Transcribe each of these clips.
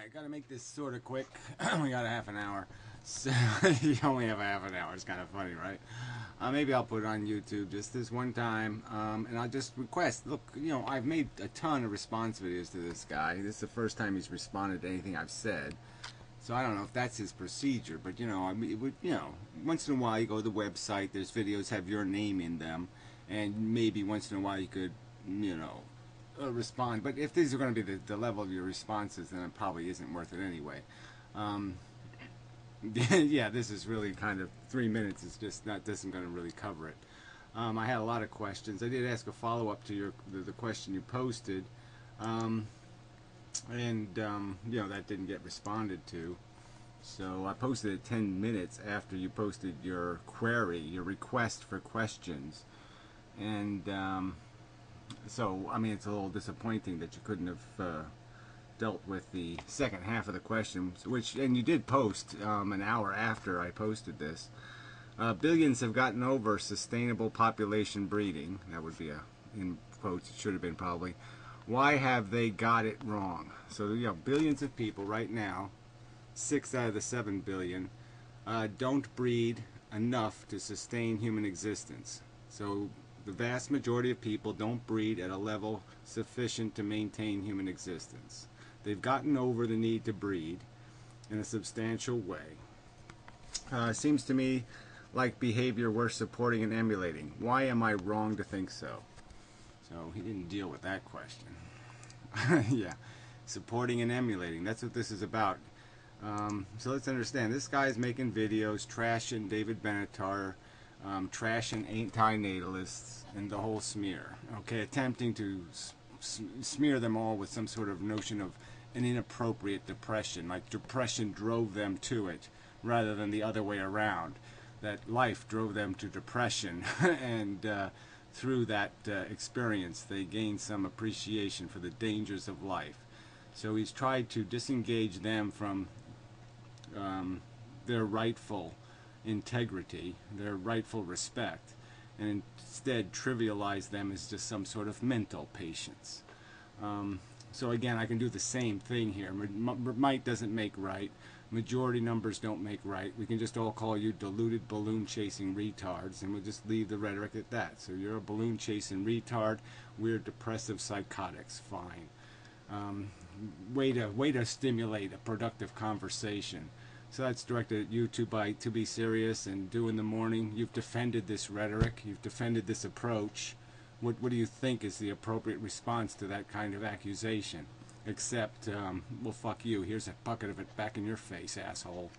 Alright, gotta make this sort of quick. We got a half an hour. So, you only have a half an hour. It's kind of funny, right? Maybe I'll put it on YouTube just this one time. And I'll just request, look, I've made a ton of response videos to this guy. This is the first time he's responded to anything I've said. So I don't know if that's his procedure, but I mean, it would, once in a while you go to the website, there's videos have your name in them, and maybe once in a while you could, respond. But if these are going to be the level of your responses, then it probably isn't worth it anyway. Yeah, this is really kind of 3 minutes. It's just not, this isn't going to really cover it. I had a lot of questions. I did ask a follow-up to the question you posted. That didn't get responded to. So I posted it 10 minutes after you posted your query, your request for questions. And so, I mean, it's a little disappointing that you couldn't have dealt with the second half of the question, and you did post an hour after I posted this. Billions have gotten over sustainable population breeding. That would be in quotes, it should have been probably. Why have they got it wrong? So, billions of people right now, 6 out of the 7 billion, don't breed enough to sustain human existence. So the vast majority of people don't breed at a level sufficient to maintain human existence. They've gotten over the need to breed in a substantial way. Seems to me like behavior worth supporting and emulating. Why am I wrong to think so? So he didn't deal with that question. Yeah, supporting and emulating. That's what this is about. So let's understand. This guy's making videos trashing David Benatar, trashing anti-natalists, and the whole smear. Okay, attempting to smear them all with some sort of notion of an inappropriate depression, like depression drove them to it, rather than the other way around. That life drove them to depression, and through that experience they gained some appreciation for the dangers of life. So he's tried to disengage them from their rightful integrity, their rightful respect, and instead trivialize them as just some sort of mental patients. So again, I can do the same thing here. Might doesn't make right. Majority numbers don't make right. We can just all call you deluded balloon-chasing retards, and we'll just leave the rhetoric at that. So you're a balloon-chasing retard. We're depressive psychotics. Fine. Way to stimulate a productive conversation. So that's directed at you to be serious and do in the morning. You've defended this rhetoric. You've defended this approach. What do you think is the appropriate response to that kind of accusation? Except, well, fuck you. Here's a bucket of it back in your face, asshole.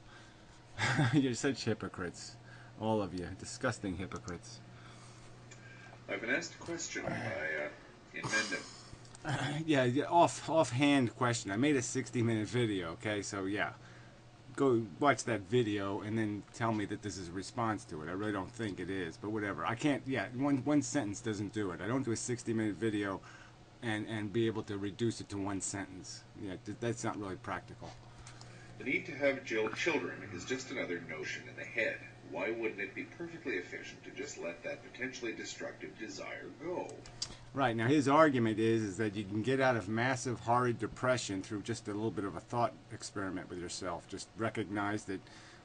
You're such hypocrites. All of you. Disgusting hypocrites. I've been asked a question by inmendham. Yeah, offhand question. I made a 60-minute video, okay? So, yeah. Go watch that video and then tell me that this is a response to it. I really don't think it is, but whatever. I can't, one sentence doesn't do it. I don't do a 60-minute video and be able to reduce it to one sentence. Yeah, that's not really practical. The need to have children is just another notion in the head. Why wouldn't it be perfectly efficient to just let that potentially destructive desire go? Right, now his argument is that you can get out of massive, horrid depression through just a little bit of a thought experiment with yourself. Just recognize that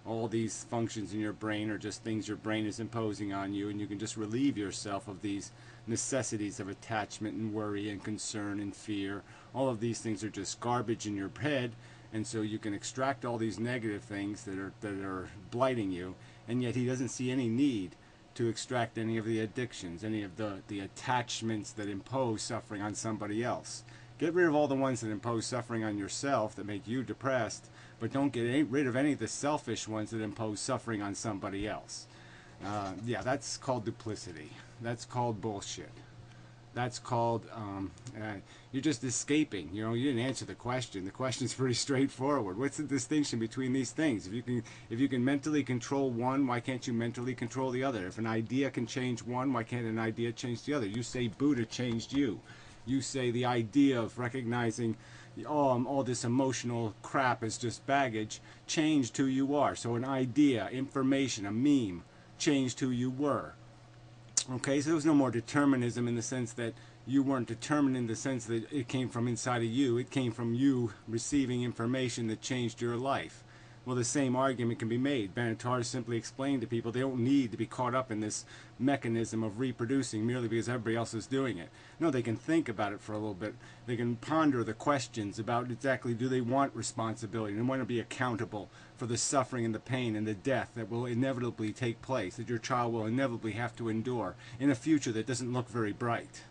all these functions in your brain are just things your brain is imposing on you, and you can just relieve yourself of these necessities of attachment and worry and concern and fear. All of these things are just garbage in your head, and so you can extract all these negative things that are blighting you, and yet he doesn't see any need to extract any of the addictions, any of the attachments that impose suffering on somebody else. Get rid of all the ones that impose suffering on yourself, that make you depressed, but don't get rid of any of the selfish ones that impose suffering on somebody else. Yeah, that's called duplicity. That's called bullshit. That's called, you're just escaping. You didn't answer the question. The question's pretty straightforward. What's the distinction between these things? If you can mentally control one, why can't you mentally control the other? If an idea can change one, why can't an idea change the other? You say Buddha changed you. You say the idea of recognizing all this emotional crap is just baggage changed who you are. So an idea, information, a meme changed who you were. Okay, so there was no more determinism in the sense that you weren't determined in the sense that it came from inside of you. It came from you receiving information that changed your life. Well, the same argument can be made. Benatar simply explained to people they don't need to be caught up in this mechanism of reproducing merely because everybody else is doing it. No, they can think about it for a little bit. They can ponder the questions about exactly, do they want responsibility and want to be accountable for the suffering and the pain and the death that will inevitably take place, that your child will inevitably have to endure in a future that doesn't look very bright.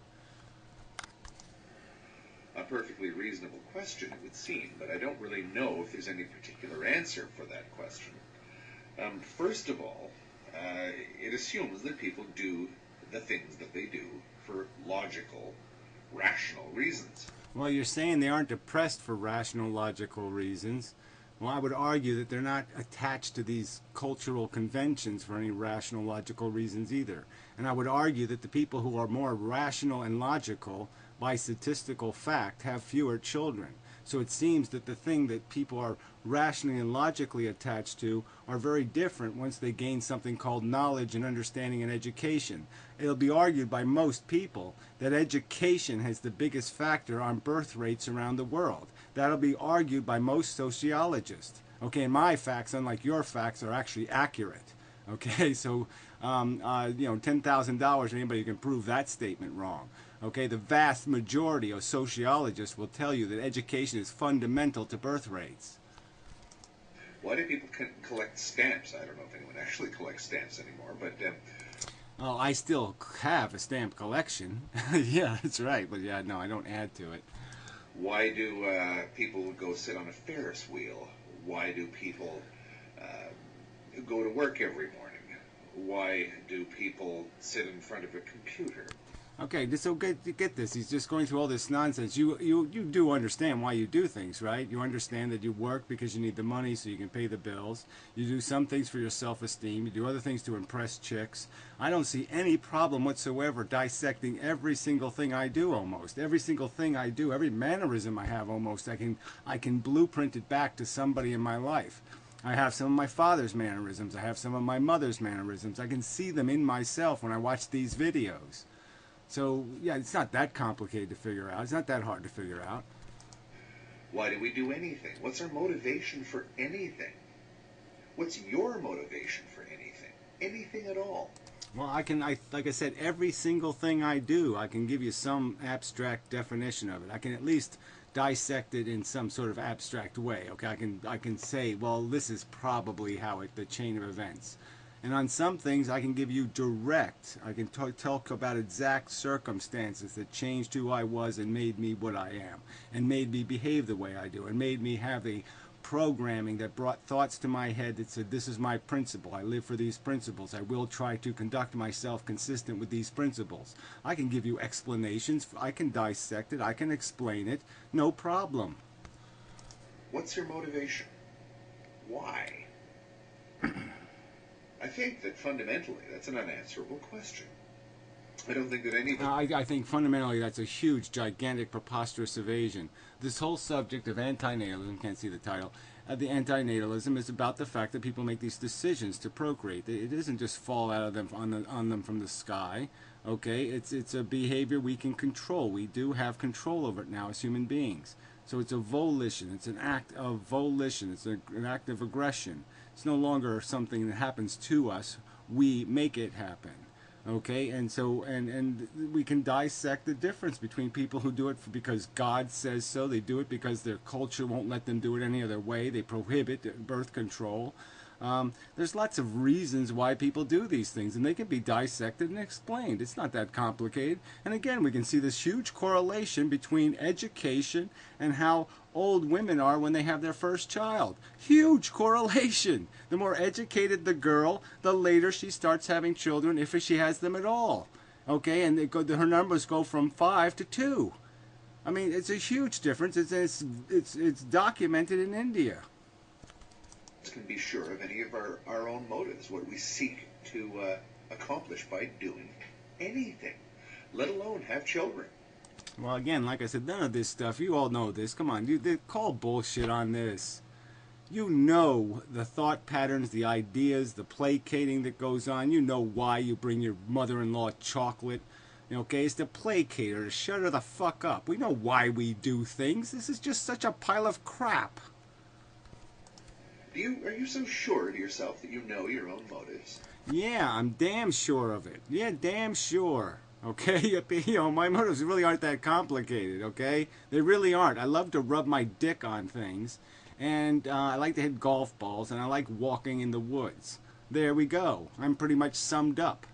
A perfectly reasonable question, it would seem, but I don't really know if there's any particular answer for that question. First of all, it assumes that people do the things that they do for logical, rational reasons. Well, you're saying they aren't depressed for rational, logical reasons. Well, I would argue that they're not attached to these cultural conventions for any rational, logical reasons either. And I would argue that the people who are more rational and logical, by statistical fact, have fewer children. So it seems that the thing that people are rationally and logically attached to are very different once they gain something called knowledge and understanding and education. It'll be argued by most people that education has the biggest factor on birth rates around the world. That'll be argued by most sociologists. Okay, and my facts, unlike your facts, are actually accurate. Okay, so $10,000, anybody can prove that statement wrong. Okay, the vast majority of sociologists will tell you that education is fundamental to birth rates. Why do people collect stamps? I don't know if anyone actually collects stamps anymore, but... Well, I still have a stamp collection. Yeah, that's right, but yeah, no, I don't add to it. Why do people go sit on a Ferris wheel? Why do people go to work every morning? Why do people sit in front of a computer? Okay, so get this. He's just going through all this nonsense. You do understand why you do things, right? You understand that you work because you need the money so you can pay the bills. You do some things for your self-esteem. You do other things to impress chicks. I don't see any problem whatsoever dissecting every single thing I do almost. Every single thing I do, every mannerism I have almost, I can blueprint it back to somebody in my life. I have some of my father's mannerisms. I have some of my mother's mannerisms. I can see them in myself when I watch these videos. So, yeah, it's not that complicated to figure out. It's not that hard to figure out. Why do we do anything? What's our motivation for anything? What's your motivation for anything? Anything at all? Well, like I said, every single thing I do, I can give you some abstract definition of it. I can at least dissect it in some sort of abstract way. Okay, I can say, well, this is probably how the chain of events. And on some things, I can give you direct. I can talk about exact circumstances that changed who I was and made me what I am, and made me behave the way I do, and made me have the programming that brought thoughts to my head that said, this is my principle. I live for these principles. I will try to conduct myself consistent with these principles. I can give you explanations. I can dissect it. I can explain it. No problem. What's your motivation? Why? I think that fundamentally that's an unanswerable question. I don't think that anybody... I think fundamentally that's a huge, gigantic, preposterous evasion. This whole subject of antinatalism, can't see the title, the antinatalism is about the fact that people make these decisions to procreate. It doesn't just fall out of them on them from the sky. Okay, it's a behavior we can control. We do have control over it now as human beings. So it's a volition. It's an act of volition. It's an act of aggression. It's no longer something that happens to us. We make it happen. Okay, and so and we can dissect the difference between people who do it because God says so. They do it because their culture won't let them do it any other way. They prohibit birth control. There's lots of reasons why people do these things, and they can be dissected and explained. It's not that complicated. And again, we can see this huge correlation between education and how old women are when they have their first child. Huge correlation. The more educated the girl, the later she starts having children, if she has them at all. Okay, and her numbers go from 5 to 2. I mean, it's a huge difference. It's documented in India. Can be sure of any of our own motives, what we seek to accomplish by doing anything, let alone have children. Well, again, like I said, none of this stuff, you all know this. Come on, you call bullshit on this. You know the thought patterns, the ideas, the placating that goes on. You know why you bring your mother-in-law chocolate. Okay, it's to placate her, to shut her the fuck up. We know why we do things. This is just such a pile of crap. Are you so sure of yourself that you know your own motives? Yeah, I'm damn sure of it. Yeah, damn sure. Okay, my motives really aren't that complicated. Okay, they really aren't. I love to rub my dick on things, and I like to hit golf balls, and I like walking in the woods. There we go. I'm pretty much summed up.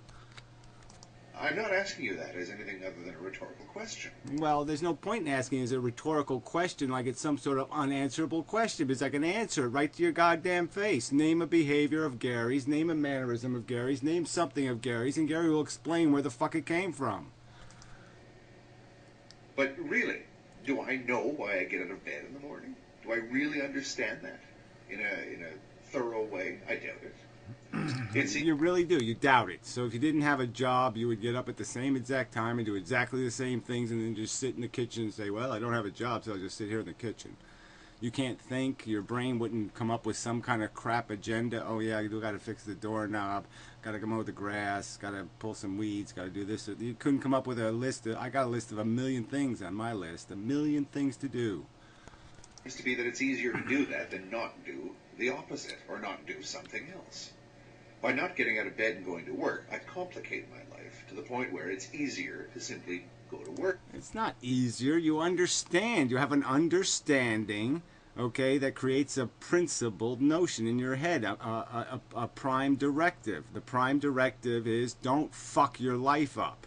I'm not asking you that as anything other than a rhetorical question. Well, there's no point in asking as a rhetorical question like it's some sort of unanswerable question, because I can answer it right to your goddamn face. Name a behavior of Gary's, name a mannerism of Gary's, name something of Gary's, and Gary will explain where the fuck it came from. But really, do I know why I get out of bed in the morning? Do I really understand that in a thorough way? I doubt it. You really do. You doubt it. So if you didn't have a job, you would get up at the same exact time and do exactly the same things and then just sit in the kitchen and say, well, I don't have a job, so I'll just sit here in the kitchen. You can't think. Your brain wouldn't come up with some kind of crap agenda. Oh, yeah, you got to fix the doorknob. Got to come mow the grass. Got to pull some weeds. Got to do this. You couldn't come up with a list. I got a list of 1,000,000 things on my list. 1,000,000 things to do. It seems to be that it's easier to do that than not do the opposite or not do something else. By not getting out of bed and going to work, I complicate my life to the point where it's easier to simply go to work. It's not easier. You understand. You have an understanding, okay, that creates a principled notion in your head, a prime directive. The prime directive is don't fuck your life up.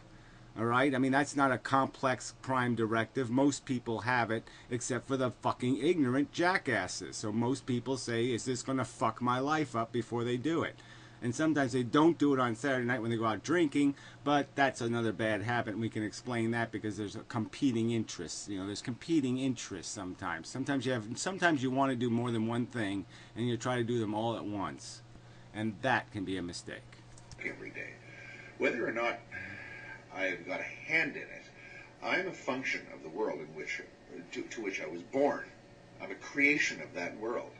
All right? I mean, that's not a complex prime directive. Most people have it, except for the fucking ignorant jackasses. So most people say, is this going to fuck my life up before they do it? And sometimes they don't do it on Saturday night when they go out drinking, but that's another bad habit, and we can explain that because there's a competing interests. There's competing interests sometimes. Sometimes you want to do more than one thing, and you try to do them all at once, and that can be a mistake. Every day, whether or not I've got a hand in it, I'm a function of the world in which to which I was born. I'm a creation of that world.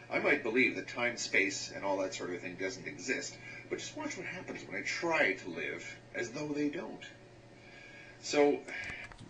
I might believe that time, space, and all that sort of thing doesn't exist, but just watch what happens when I try to live as though they don't. So...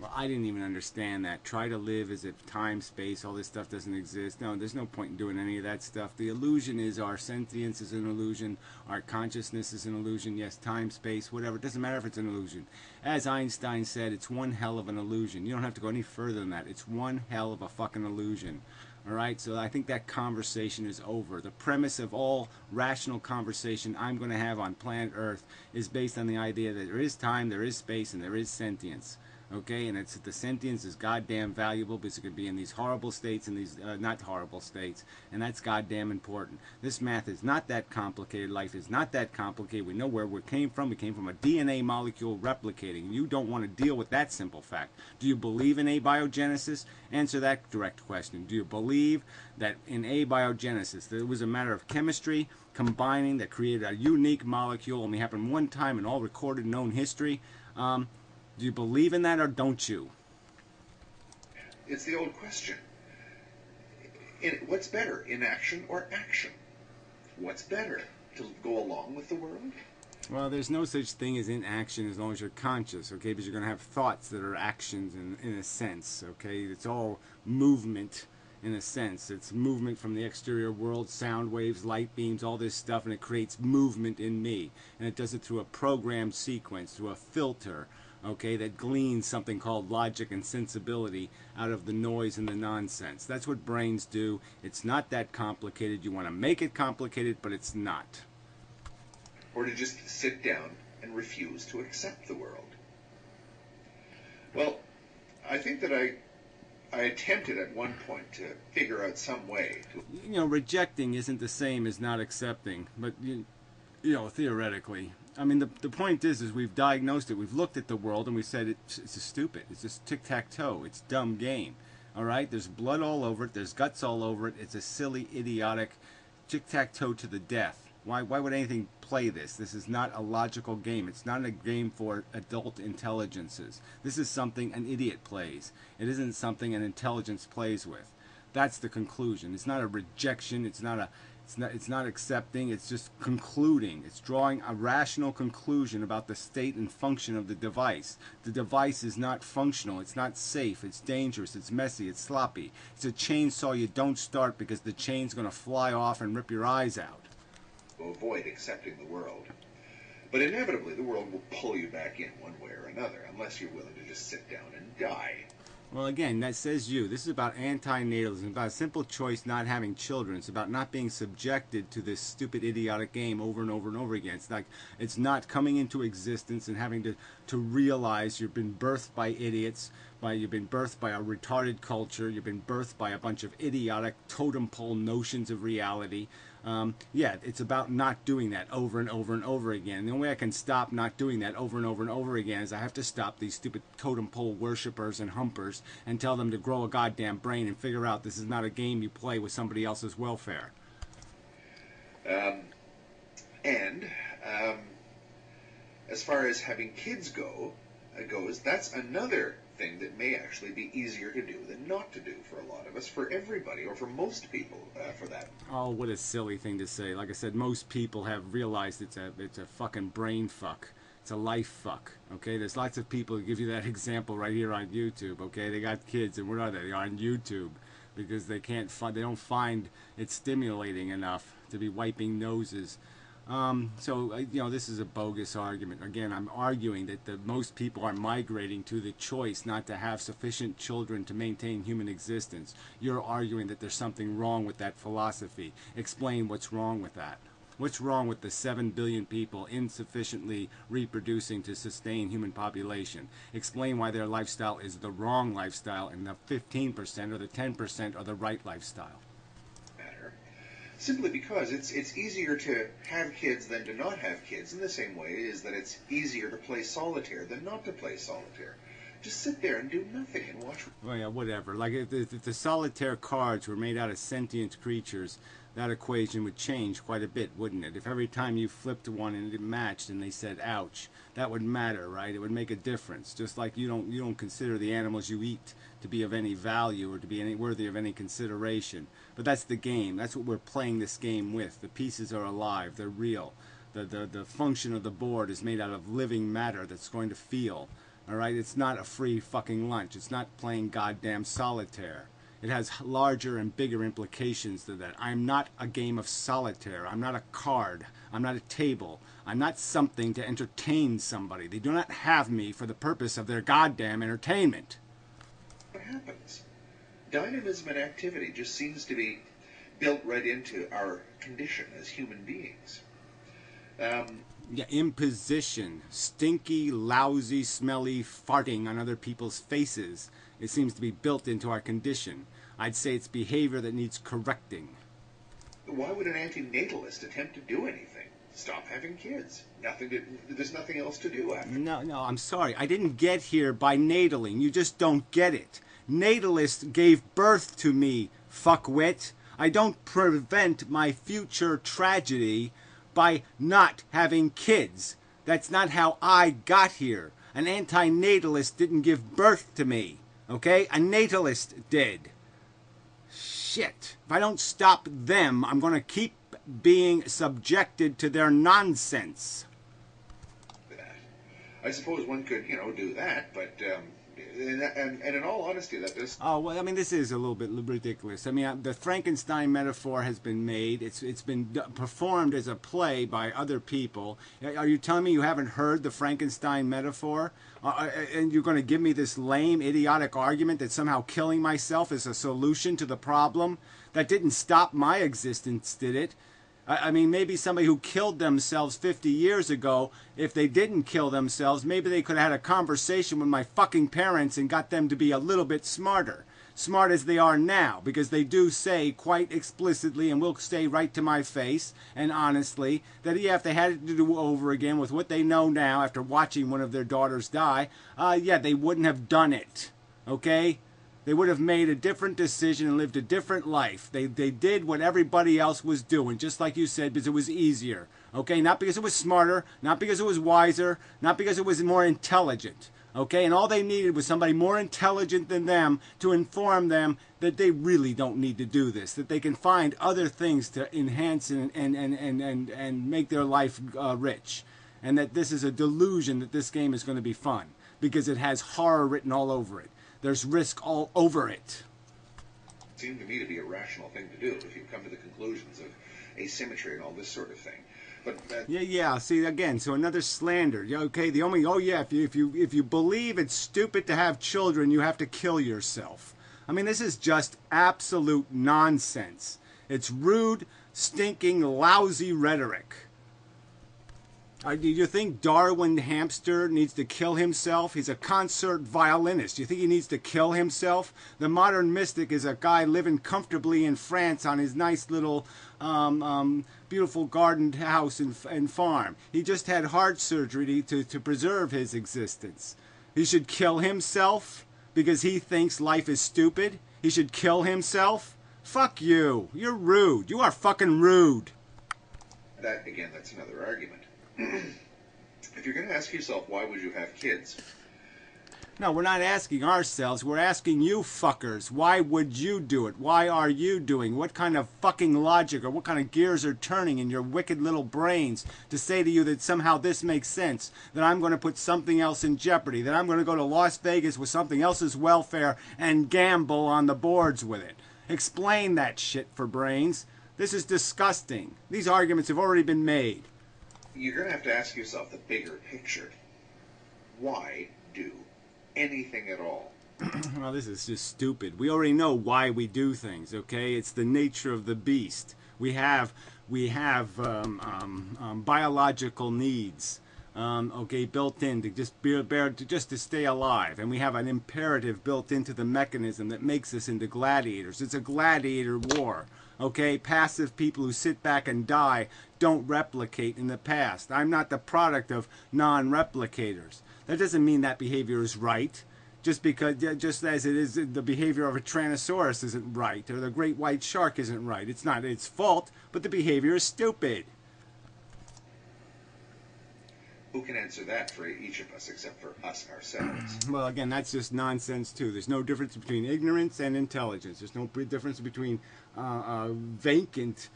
Well, I didn't even understand that. Try to live as if time, space, all this stuff doesn't exist. No, there's no point in doing any of that stuff. The illusion is our sentience is an illusion. Our consciousness is an illusion. Yes, time, space, whatever. It doesn't matter if it's an illusion. As Einstein said, it's one hell of an illusion. You don't have to go any further than that. It's one hell of a fucking illusion. All right, so I think that conversation is over. The premise of all rational conversation I'm going to have on planet Earth is based on the idea that there is time, there is space, and there is sentience. Okay, and the sentience is goddamn valuable because it could be in these horrible states and these not horrible states, and that's goddamn important. This math is not that complicated. Life is not that complicated. We know where we came from. We came from a DNA molecule replicating. You don't want to deal with that simple fact. Do you believe in abiogenesis? Answer that direct question. Do you believe that in abiogenesis that it was a matter of chemistry combining that created a unique molecule, only happened one time in all recorded known history? Do you believe in that or don't you? It's the old question. What's better, inaction or action? What's better, to go along with the world? Well, there's no such thing as inaction as long as you're conscious, okay? Because you're going to have thoughts that are actions in a sense, okay? It's all movement in a sense. It's movement from the exterior world, sound waves, light beams, all this stuff, and it creates movement in me. And it does it through a programmed sequence, through a filter, okay, that gleans something called logic and sensibility out of the noise and the nonsense. That's what brains do. It's not that complicated. You want to make it complicated, but it's not. Or to just sit down and refuse to accept the world. Well, I think that I attempted at one point to figure out some way to... Rejecting isn't the same as not accepting, but, theoretically. I mean, the point is we've diagnosed it. We've looked at the world and we said it's stupid. It's just tic-tac-toe. It's a dumb game. All right? There's blood all over it. There's guts all over it. It's a silly, idiotic tic-tac-toe to the death. Why would anything play this? This is not a logical game. It's not a game for adult intelligences. This is something an idiot plays. It isn't something an intelligence plays with. That's the conclusion. It's not a rejection. It's not It's not accepting, it's just concluding. It's drawing a rational conclusion about the state and function of the device. The device is not functional, it's not safe, it's dangerous, it's messy, it's sloppy. It's a chainsaw you don't start because the chain's going to fly off and rip your eyes out. Avoid accepting the world. But inevitably the world will pull you back in one way or another, unless you're willing to just sit down and die. Well, again, that says you. This is about anti-natalism, about a simple choice not having children. It's about not being subjected to this stupid, idiotic game over and over and over again. It's like it's not coming into existence and having to realize you've been birthed by idiots, you've been birthed by a retarded culture, you've been birthed by a bunch of idiotic totem pole notions of reality. Yeah, it's about not doing that over and over and over again. And the only way I can stop not doing that over and over and over again is I have to stop these stupid totem pole worshippers and humpers and tell them to grow a goddamn brain and figure out this is not a game you play with somebody else's welfare. As far as having kids goes, that's another thing that may actually be easier to do than not to do for a lot of us, for everybody, or for most people, for that. Oh, what a silly thing to say. Like I said, most people have realized it's a fucking brain fuck. It's a life fuck, okay? There's lots of people who give you that example right here on YouTube, okay? They got kids, and where are they? They're on YouTube because they don't find it stimulating enough to be wiping noses. This is a bogus argument. Again, I'm arguing that most people are migrating to the choice not to have sufficient children to maintain human existence. You're arguing that there's something wrong with that philosophy. Explain what's wrong with that. What's wrong with the 7 billion people insufficiently reproducing to sustain human population? Explain why their lifestyle is the wrong lifestyle and the 15% or the 10% are the right lifestyle. Simply because it's easier to have kids than to not have kids, in the same way as that it's easier to play solitaire than not to play solitaire. Just sit there and do nothing and watch. Well, yeah, whatever. Like if the solitaire cards were made out of sentient creatures, that equation would change quite a bit, wouldn't it? If every time you flipped one and it matched and they said ouch, that would matter, right? It would make a difference. Just like you don't consider the animals you eat to be of any value or to be any worthy of any consideration. But that's the game. That's what we're playing this game with. The pieces are alive. They're real. The function of the board is made out of living matter that's going to feel. All right? It's not a free fucking lunch. It's not playing goddamn solitaire. It has larger and bigger implications than that. I'm not a game of solitaire. I'm not a card. I'm not a table. I'm not something to entertain somebody. They do not have me for the purpose of their goddamn entertainment. What happens? Dynamism and activity just seems to be built right into our condition as human beings. Yeah, imposition, stinky, lousy, smelly farting on other people's faces. It seems to be built into our condition. I'd say it's behavior that needs correcting. Why would an antinatalist attempt to do anything? Stop having kids. There's nothing else to do after. No, I'm sorry. I didn't get here by nataling. You just don't get it. Natalists gave birth to me, fuckwit. I don't prevent my future tragedy by not having kids. That's not how I got here. An antinatalist didn't give birth to me. Okay? A natalist did. Shit. If I don't stop them, I'm going to keep being subjected to their nonsense. I suppose one could, do that, but and in all honesty, that does. Oh well, I mean, this is a little bit ridiculous. I mean, the Frankenstein metaphor has been made. It's been performed as a play by other people. Are you telling me you haven't heard the Frankenstein metaphor? And you're going to give me this lame, idiotic argument that somehow killing myself is a solution to the problem? That didn't stop my existence, did it? I mean, maybe somebody who killed themselves 50 years ago, if they didn't kill themselves, maybe they could have had a conversation with my fucking parents and got them to be a little bit smarter. Smart as they are now, because they do say quite explicitly and will say right to my face and honestly that yeah, if they had it to do over again with what they know now after watching one of their daughters die, yeah, they wouldn't have done it. Okay? They would have made a different decision and lived a different life. They did what everybody else was doing, just like you said, because it was easier. Okay? Not because it was smarter, not because it was wiser, not because it was more intelligent. Okay, and all they needed was somebody more intelligent than them to inform them that they really don't need to do this, that they can find other things to enhance and make their life rich, and that this is a delusion that this game is going to be fun, because it has horror written all over it. There's risk all over it. It seemed to me to be a rational thing to do if you come to the conclusions of asymmetry and all this sort of thing. But yeah. See, again, so another slander. Okay, the only if you believe it's stupid to have children, you have to kill yourself. I mean, this is just absolute nonsense. It's rude, stinking, lousy rhetoric. Do you think Darwin Hamster needs to kill himself? He's a concert violinist. Do you think he needs to kill himself? The modern mystic is a guy living comfortably in France on his nice little beautiful gardened house and farm. He just had heart surgery to preserve his existence. He should kill himself because he thinks life is stupid? He should kill himself? Fuck you. You're rude. You are fucking rude. That, again, that's another argument. If you're going to ask yourself, why would you have kids? No, we're not asking ourselves. We're asking you fuckers. Why would you do it? Why are you doing? What kind of fucking logic or what kind of gears are turning in your wicked little brains to say to you that somehow this makes sense, that I'm going to put something else in jeopardy, that I'm going to go to Las Vegas with something else's welfare and gamble on the boards with it? Explain that shit for brains. This is disgusting. These arguments have already been made. You're going to have to ask yourself the bigger picture. Why do anything at all? Well, this is just stupid. We already know why we do things, okay? It's the nature of the beast. We have biological needs, okay, built in to just to stay alive, and we have an imperative built into the mechanism that makes us into gladiators. It's a gladiator war. Okay, passive people who sit back and die don't replicate in the past. I'm not the product of non-replicators. That doesn't mean that behavior is right. Just as it is, the behavior of a Tyrannosaurus isn't right, or the great white shark isn't right. It's not its fault, but the behavior is stupid. Who can answer that for each of us except for us ourselves? Well, again, that's just nonsense, too. There's no difference between ignorance and intelligence. There's no difference between vacant,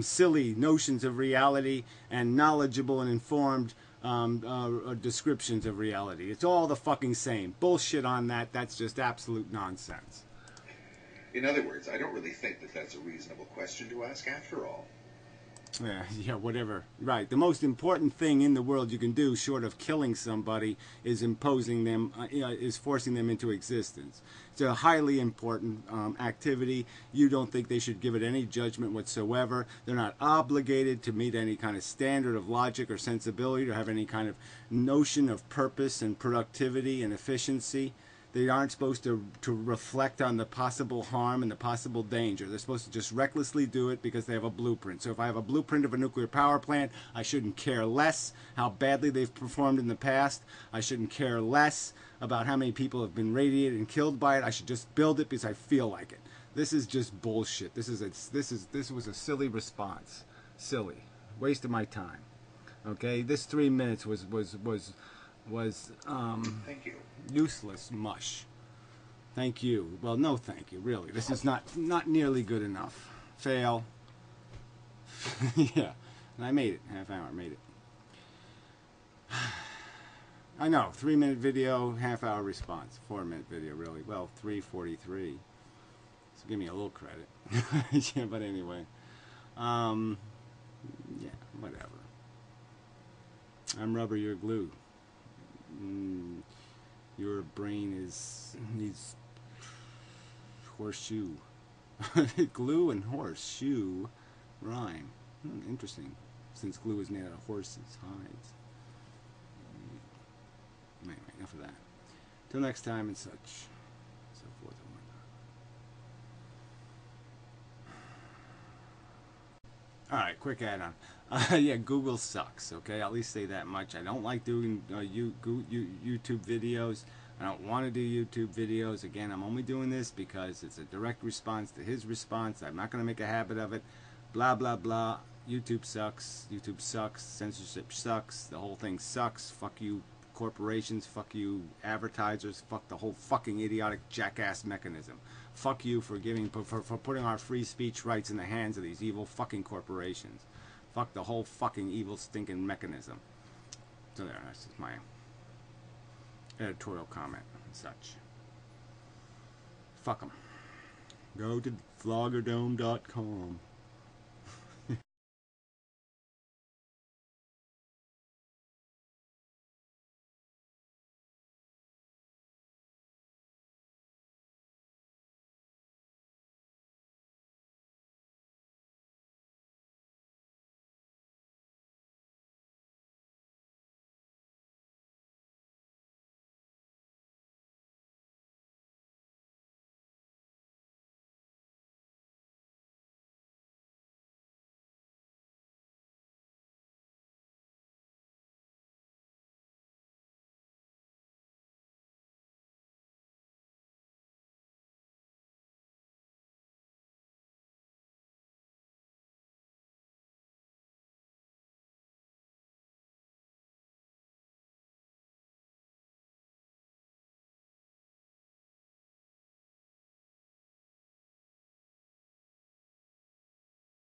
silly notions of reality and knowledgeable and informed descriptions of reality. It's all the fucking same. Bullshit on that. That's just absolute nonsense. In other words, I don't really think that that's a reasonable question to ask after all. Yeah, whatever. Right. The most important thing in the world you can do, short of killing somebody, is imposing them, is forcing them into existence. It's a highly important activity. You don't think they should give it any judgment whatsoever. They're not obligated to meet any kind of standard of logic or sensibility, to have any kind of notion of purpose and productivity and efficiency. They aren't supposed to reflect on the possible harm and the possible danger. They're supposed to just recklessly do it because they have a blueprint. So if I have a blueprint of a nuclear power plant, I shouldn't care less how badly they've performed in the past. I shouldn't care less about how many people have been radiated and killed by it. I should just build it because I feel like it. This is just bullshit. This was a silly response. Silly. Waste of my time. Okay? This 3 minutes was Thank you. Useless mush. Thank you. Well, no thank you, really. This is not nearly good enough. Fail. Yeah. And I made it. Half hour, made it. I know. 3 minute video, half hour response. 4 minute video, really. Well, 3:43. So give me a little credit. Yeah, but anyway. Yeah, whatever. I'm rubber, you're glue. Your brain needs horseshoe. Glue and horseshoe rhyme. Interesting, since glue is made out of horses' hides. Anyway, enough of that. Till next time and such. So forth and whatnot. Alright, quick add-on. Yeah, Google sucks, okay? I'll at least say that much. I don't like doing YouTube videos. I don't want to do YouTube videos. Again, I'm only doing this because it's a direct response to his response. I'm not going to make a habit of it. Blah, blah, blah. YouTube sucks. YouTube sucks. Censorship sucks. The whole thing sucks. Fuck you. corporations, fuck you advertisers, fuck the whole fucking idiotic jackass mechanism. Fuck you for putting our free speech rights in the hands of these evil fucking corporations. Fuck the whole fucking evil stinking mechanism. So there, that's just my editorial comment and such. Fuck them. Go to vlogerdome.com.